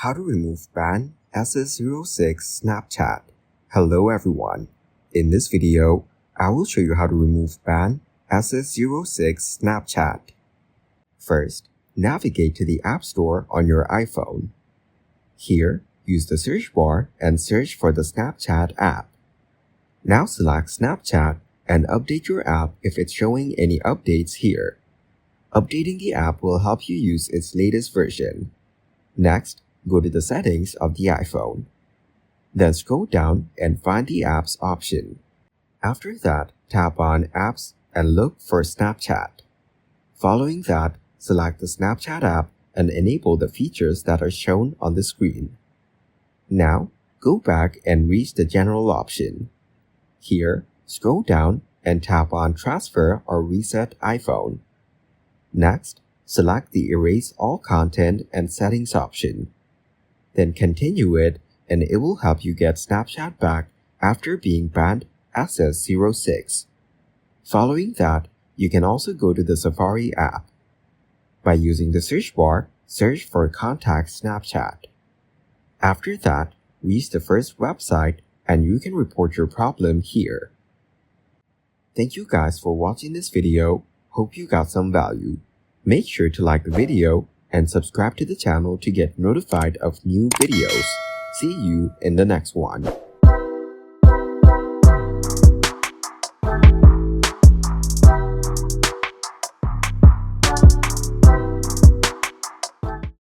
How to remove ban SS06 Snapchat. Hello everyone. In this video, I will show you how to remove ban SS06 Snapchat. First, navigate to the App Store on your iPhone. Here, use the search bar and search for the Snapchat app. Now select Snapchat and update your app if it's showing any updates here. Updating the app will help you use its latest version. Next, go to the settings of the iPhone. Then scroll down and find the Apps option. After that, tap on Apps and look for Snapchat. Following that, select the Snapchat app and enable the features that are shown on the screen. Now, go back and reach the General option. Here, scroll down and tap on Transfer or Reset iPhone. Next, select the Erase All Content and Settings option. Then continue it and it will help you get Snapchat back after being banned SS06. Following that, you can also go to the Safari app. By using the search bar, search for Contact Snapchat. After that, reach the first website and you can report your problem here. Thank you guys for watching this video. Hope you got some value. Make sure to like the video and subscribe to the channel to get notified of new videos. See you in the next one.